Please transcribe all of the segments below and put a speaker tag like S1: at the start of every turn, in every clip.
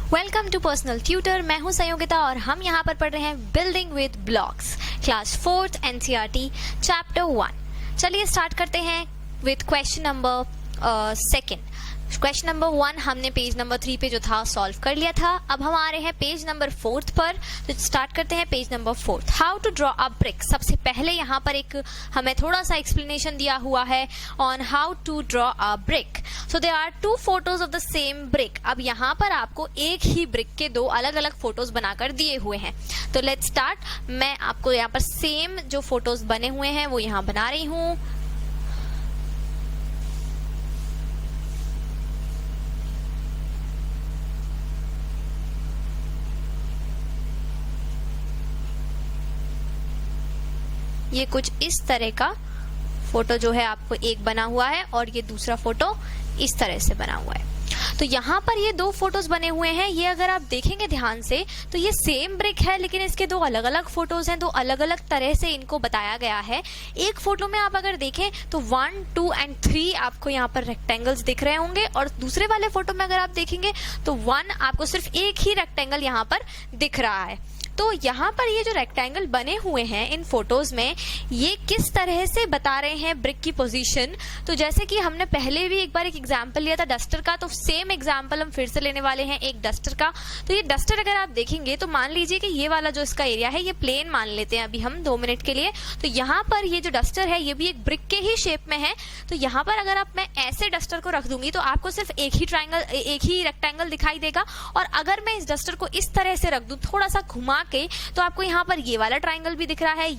S1: Welcome to personal tutor. मैं हूं संयोगिता और हम यहाँ पर पढ़ रहे हैं building with blocks, class 4th NCERT chapter 1। चलिए स्टार्ट करते हैं with question number 2। Question number 1 हमने पेज नंबर 3 पे जो था सॉल्व कर लिया था। अब हम आ रहे हैं पेज नंबर 4 पर, तो स्टार्ट करते हैं page number 4। How to draw a brick. सबसे पहले यहाँ पर एक हमें थोड़ा सा एक्सप्लेनेशन दिया हुआ है on how to draw a brick. So there are 2 photos of the same brick. अब यहाँ पर आपको एक ही ब्रिक के 2 अलग अलग फोटोज बनाकर दिए हुए हैं। तो लेट्स स्टार्ट। मैं आपको यहाँ पर सेम जो फोटोज बने हुए हैं वो यहाँ बना रही हूँ। ये कुछ इस तरह का फोटो जो है आपको एक बना हुआ है और ये दूसरा फोटो इस तरह से बना हुआ है। तो यहाँ पर ये 2 फोटोज बने हुए हैं। ये अगर आप देखेंगे ध्यान से तो ये सेम ब्रिक है, लेकिन इसके 2 अलग अलग फोटोज हैं। 2 अलग अलग तरह से इनको बताया गया है। एक फोटो में आप अगर देखें तो 1, 2 and 3 आपको यहाँ पर रेक्टेंगल्स दिख रहे होंगे, और दूसरे वाले फोटो में अगर आप देखेंगे तो 1 आपको सिर्फ एक ही रेक्टेंगल यहाँ पर दिख रहा है। तो यहाँ पर ये जो रेक्टेंगल बने हुए हैं इन फोटोज में, ये किस तरह से बता रहे हैं ब्रिक की पोजीशन। तो जैसे कि हमने पहले भी एक बार एक एग्जांपल लिया था डस्टर का, तो सेम एग्जांपल हम फिर से लेने वाले हैं एक डस्टर का। तो ये डस्टर अगर आप देखेंगे तो मान लीजिए कि ये वाला जो इसका एरिया है ये प्लेन मान लेते हैं अभी हम 2 मिनट के लिए। तो यहाँ पर ये जो डस्टर है ये भी एक ब्रिक के ही शेप में है। तो यहाँ पर अगर मैं ऐसे डस्टर को रख दूंगी तो आपको सिर्फ एक ही रेक्टेंगल दिखाई देगा। और अगर मैं इस डस्टर को इस तरह से रख दूं थोड़ा सा घुमा के, तो आपको यहाँ पर ये वाला ट्राइंगल भी दिख रहा है,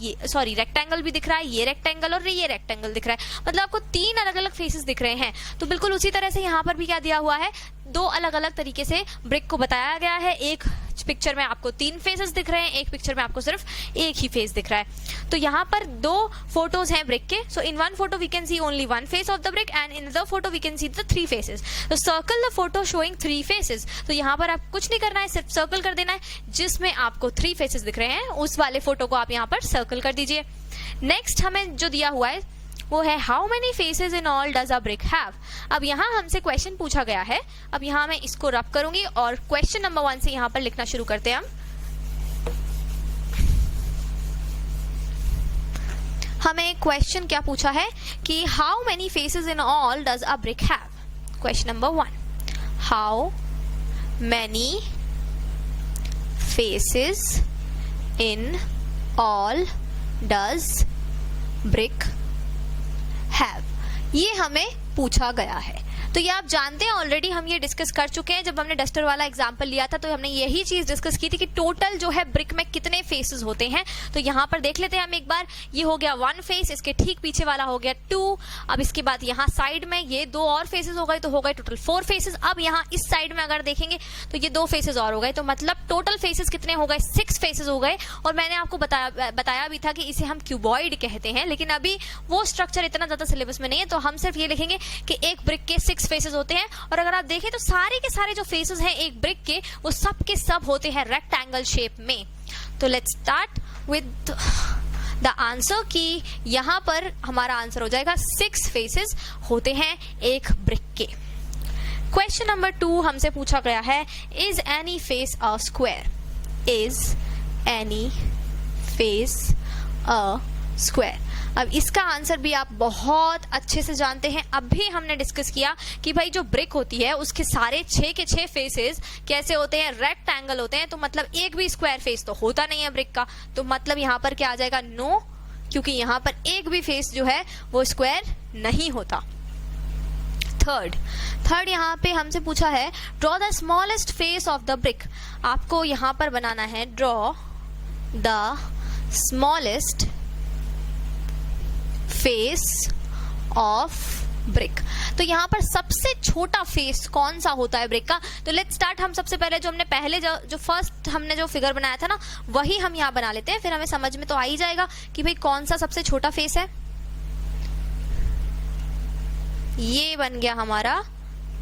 S1: रेक्टेंगल भी दिख रहा है, ये रेक्टेंगल और ये रेक्टेंगल दिख रहा है। मतलब आपको 3 अलग अलग फेसेस दिख रहे हैं। तो बिल्कुल उसी तरह से यहाँ पर भी क्या दिया हुआ है, 2 अलग अलग तरीके से ब्रिक को बताया गया है। एक पिक्चर में आपको 3 फेसेस दिख रहे हैं, एक पिक्चर में आपको सिर्फ एक ही फेस दिख रहा है। तो यहाँ पर 2 फोटोज हैं ब्रिक के। So in 1 photo we can see only 1 face of the brick and in the photo we can see the 3 faces. तो circle the photo showing 3 faces. तो यहाँ पर आप कुछ नहीं करना है, सिर्फ सर्कल कर देना है। जिसमें आपको 3 फेसेस दिख रहे हैं उस वाले फोटो को आप यहाँ पर सर्कल कर दीजिए। नेक्स्ट हमें जो दिया हुआ है वो है how many faces in all does a brick have. अब यहाँ हमसे क्वेश्चन पूछा गया है। अब यहाँ मैं इसको रब करूंगी और क्वेश्चन नंबर 1 से यहाँ पर लिखना शुरू करते हैं हमें क्वेश्चन क्या पूछा है कि how many faces in all does a brick have. Question number 1, how many faces in all does brick have, ये हमें पूछा गया है। तो ये आप जानते हैं, ऑलरेडी हम ये डिस्कस कर चुके हैं। जब हमने डस्टर वाला एग्जांपल लिया था तो हमने यही चीज डिस्कस की थी कि टोटल जो है ब्रिक में कितने फेसेस होते हैं। तो यहाँ पर देख लेते हैं हम एक बार। ये हो गया 1 फेस, इसके ठीक पीछे वाला हो गया 2। अब इसके बाद यहाँ साइड में ये 2 और फेसेस हो गए, तो हो गए टोटल 4 फेसेस। अब यहाँ इस साइड में अगर देखेंगे तो ये 2 फेसेस और हो गए, तो मतलब टोटल फेसेस कितने हो गए, 6 फेसेस हो गए। और मैंने आपको बताया भी था कि इसे हम क्यूबॉइड कहते हैं, लेकिन अभी वो स्ट्रक्चर इतना ज्यादा सिलेबस में नहीं है। तो हम सिर्फ ये लिखेंगे कि एक ब्रिक के 6 फेसेस होते हैं। और अगर आप देखें तो सारे के सारे जो फेसेस हैं एक ब्रिक के, वो सब के सब होते हैं रेक्टेंगल शेप में। तो let's start with the answer कि यहाँ पर हमारा आंसर हो जाएगा 6 फेसेस होते हैं एक ब्रिक के। क्वेश्चन नंबर 2 हमसे पूछा गया है is any face a square. Is any face a square. अब इसका आंसर भी आप बहुत अच्छे से जानते हैं। अभी हमने डिस्कस किया कि भाई जो ब्रिक होती है उसके सारे 6 के 6 फेसेस कैसे होते हैं, रेक्टेंगल होते हैं। तो मतलब एक भी स्क्वायर फेस तो होता नहीं है ब्रिक का। तो मतलब यहाँ पर क्या आ जाएगा, नो, क्योंकि यहाँ पर एक भी फेस जो है वो स्क्वायर नहीं होता। थर्ड यहाँ पे हमसे पूछा है draw the smallest face of the brick. आपको यहाँ पर बनाना है draw the smallest face of brick. तो यहाँ पर सबसे छोटा फेस कौन सा होता है ब्रिक का। तो लेट्स स्टार्ट। हम सबसे पहले जो हमने पहले जो फर्स्ट हमने जो फिगर बनाया था ना, वही हम यहाँ बना लेते हैं, फिर हमें समझ में तो आ ही जाएगा कि भाई कौन सा सबसे छोटा फेस है। ये बन गया हमारा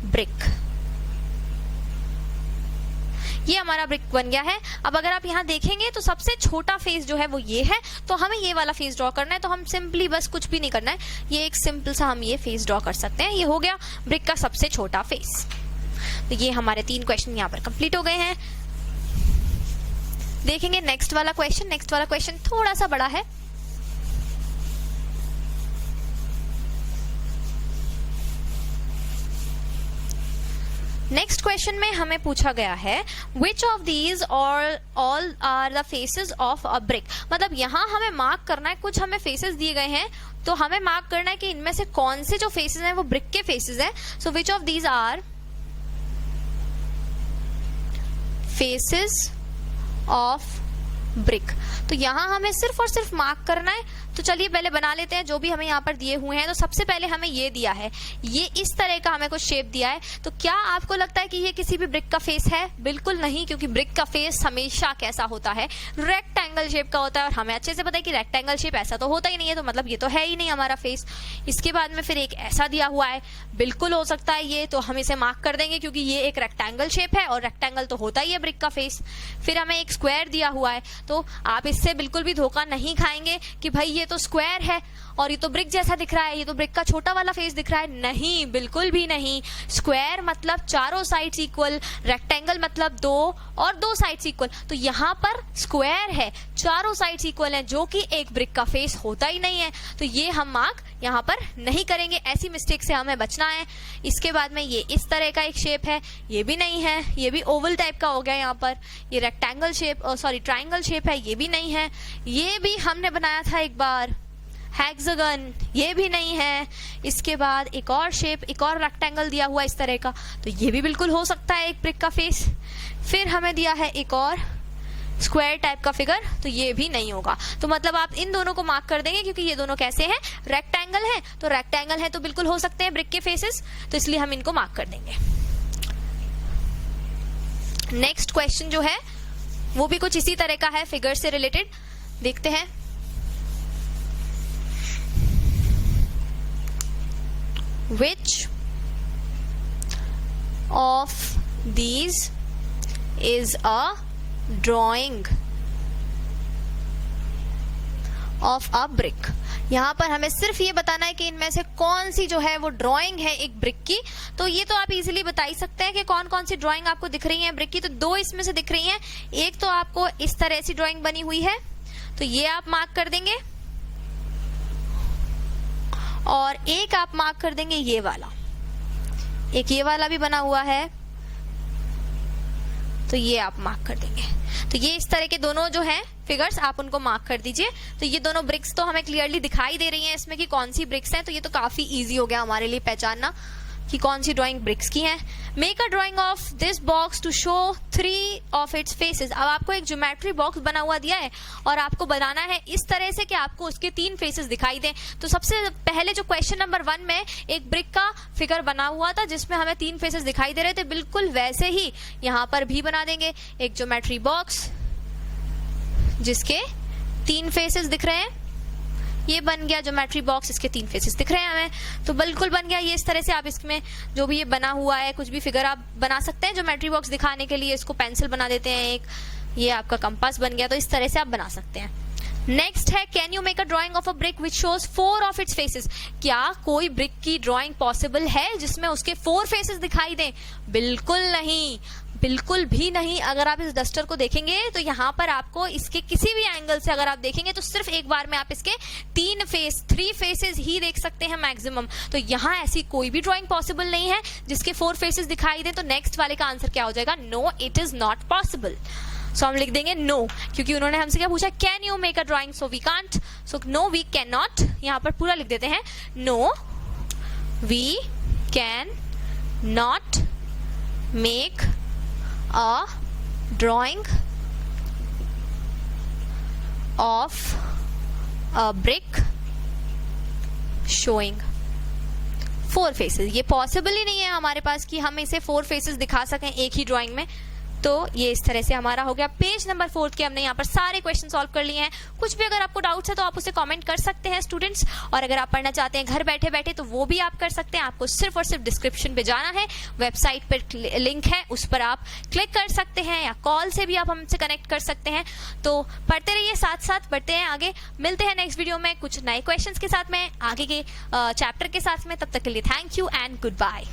S1: ब्रिक। ये हमारा ब्रिक बन गया है। अब अगर आप यहाँ देखेंगे तो सबसे छोटा फेस जो है वो ये है, तो हमें ये वाला फेस ड्रॉ करना है। तो हम सिंपली बस कुछ भी नहीं करना है, ये एक सिंपल सा हम ये फेस ड्रॉ कर सकते हैं। ये हो गया ब्रिक का सबसे छोटा फेस। तो ये हमारे 3 क्वेश्चन यहाँ पर कंप्लीट हो गए हैं। देखेंगे नेक्स्ट वाला क्वेश्चन। नेक्स्ट वाला क्वेश्चन थोड़ा सा बड़ा है। नेक्स्ट क्वेश्चन में हमें पूछा गया है which of these or all are the faces of a brick. मतलब यहाँ हमें मार्क करना है, कुछ हमें फेसेस दिए गए हैं तो हमें मार्क करना है कि इनमें से कौन से जो फेसेस हैं वो ब्रिक के फेसेस हैं। So which of these are faces of brick. तो यहाँ हमें सिर्फ और सिर्फ मार्क करना है। तो चलिए पहले बना लेते हैं जो भी हमें यहाँ पर दिए हुए हैं। तो सबसे पहले हमें ये दिया है, ये इस तरह का हमें कुछ शेप दिया है। तो क्या आपको लगता है कि ये किसी भी ब्रिक का फेस है? बिल्कुल नहीं, क्योंकि ब्रिक का फेस हमेशा कैसा होता है, रेक्टेंगल शेप का होता है। और हमें अच्छे से पता है कि रेक्टेंगल शेप ऐसा तो होता ही नहीं है, तो मतलब ये तो है ही नहीं हमारा फेस। इसके बाद में फिर एक ऐसा दिया हुआ है, बिल्कुल हो सकता है ये, तो हम इसे मार्क कर देंगे क्योंकि ये एक रेक्टेंगल शेप है और रेक्टेंगल तो होता ही है ब्रिक का फेस। फिर हमें एक स्क्वायर दिया हुआ है, तो आप इससे बिल्कुल भी धोखा नहीं खाएंगे कि भाई ये तो स्क्वायर है और ये तो ब्रिक जैसा दिख रहा है, ये तो ब्रिक का छोटा वाला फेस दिख रहा है। नहीं, बिल्कुल भी नहीं। स्क्वायर मतलब चारों साइड्स इक्वल, रेक्टेंगल मतलब 2 और 2 साइड्स इक्वल। तो यहाँ पर स्क्वायर है, चारों साइड्स इक्वल हैं, जो कि एक ब्रिक का फेस होता ही नहीं है। तो ये हम मार्क यहाँ पर नहीं करेंगे, ऐसी मिस्टेक से हमें बचना है। इसके बाद में ये इस तरह का एक शेप है, ये भी नहीं है, ये भी ओवल टाइप का हो गया यहाँ पर। ये rectangle shape, sorry triangle shape है, ये भी नहीं है। ये भी हमने बनाया था एक बार, हेक्सागन, ये भी नहीं है। इसके बाद एक और शेप, एक और रेक्टेंगल दिया हुआ इस तरह का, तो ये भी बिल्कुल हो सकता है एक ब्रिक का फेस। फिर हमें दिया है एक और स्क्वायर टाइप का फिगर, तो ये भी नहीं होगा। तो मतलब आप इन दोनों को मार्क कर देंगे क्योंकि ये दोनों कैसे हैं, रेक्टेंगल है। तो रेक्टेंगल है तो बिल्कुल हो सकते हैं ब्रिक के फेसेस, तो इसलिए हम इनको मार्क कर देंगे। नेक्स्ट क्वेश्चन जो है वो भी कुछ इसी तरह का है, फिगर से रिलेटेड। देखते हैं। Which of these is a drawing of a brick? यहाँ पर हमें सिर्फ ये बताना है कि इनमें से कौन सी जो है वो ड्राइंग है एक ब्रिक की। तो ये तो आप इजीली बता ही सकते हैं कि कौन कौन सी ड्राइंग आपको दिख रही है ब्रिक की। तो 2 इसमें से दिख रही हैं। एक तो आपको इस तरह से ड्राइंग बनी हुई है, तो ये आप मार्क कर देंगे, और एक आप मार्क कर देंगे ये वाला। एक ये वाला भी बना हुआ है, तो ये आप मार्क कर देंगे। तो ये इस तरह के दोनों जो हैं फिगर्स, आप उनको मार्क कर दीजिए। तो ये दोनों ब्रिक्स तो हमें क्लियरली दिखाई दे रही हैं इसमें कि कौन सी ब्रिक्स हैं। तो ये तो काफी इजी हो गया हमारे लिए पहचानना कि कौन सी ड्राइंग ब्रिक्स की हैं। Make a drawing of this box to show 3 of its faces. अब आपको एक ज्योमेट्री बॉक्स बना हुआ दिया है और आपको बनाना है इस तरह से कि आपको उसके 3 फेसेस दिखाई दें। तो सबसे पहले जो क्वेश्चन नंबर 1 में एक ब्रिक का फिगर बना हुआ था जिसमें हमें 3 फेसेस दिखाई दे रहे थे, बिल्कुल वैसे ही यहाँ पर भी बना देंगे एक ज्योमेट्री बॉक्स जिसके 3 फेसेस दिख रहे हैं। ये बन गया ज्योमेट्री बॉक्स, इसके 3 फेसेस दिख रहे हैं हमें, तो बिल्कुल बन गया। ये इस तरह से आप इसमें जो भी ये बना हुआ है कुछ भी फिगर आप बना सकते हैं ज्योमेट्री बॉक्स दिखाने के लिए। इसको पेंसिल बना देते हैं एक, ये आपका कंपास बन गया। तो इस तरह से आप बना सकते हैं। नेक्स्ट है can you make a drawing of a brick which shows 4 of its faces. क्या कोई ब्रिक की ड्राइंग पॉसिबल है जिसमें उसके 4 फेसेस दिखाई दें? बिल्कुल नहीं, बिल्कुल भी नहीं। अगर आप इस डस्टर को देखेंगे तो यहाँ पर आपको इसके किसी भी एंगल से अगर आप देखेंगे तो सिर्फ एक बार में आप इसके 3 फेसेस ही देख सकते हैं मैक्सिमम। तो यहाँ ऐसी कोई भी ड्राइंग पॉसिबल नहीं है जिसके 4 फेसेस दिखाई दें। तो नेक्स्ट वाले का आंसर क्या हो जाएगा? No, it is not possible. So हम लिख देंगे नो, क्योंकि उन्होंने हमसे क्या पूछा, can you make a drawing, so we can't. So no, we can not. यहाँ पर पूरा लिख देते हैं, no we can not make a drawing of a brick showing 4 faces। ये पॉसिबल ही नहीं है हमारे पास कि हम इसे 4 फेसेस दिखा सकें एक ही ड्राइंग में। तो ये इस तरह से हमारा हो गया। पेज नंबर 4 के हमने यहाँ पर सारे क्वेश्चन सॉल्व कर लिए हैं। कुछ भी अगर आपको डाउट्स है तो आप उसे कमेंट कर सकते हैं स्टूडेंट्स, और अगर आप पढ़ना चाहते हैं घर बैठे बैठे तो वो भी आप कर सकते हैं। आपको सिर्फ और सिर्फ डिस्क्रिप्शन पे जाना है, वेबसाइट पर लिंक है, उस पर आप क्लिक कर सकते हैं, या कॉल से भी आप हमसे कनेक्ट कर सकते हैं। तो पढ़ते रहिए, साथ साथ बढ़ते हैं आगे। मिलते हैं नेक्स्ट वीडियो में कुछ नए क्वेश्चन के साथ में, आगे के चैप्टर के साथ में। तब तक के लिए thank you and good bye.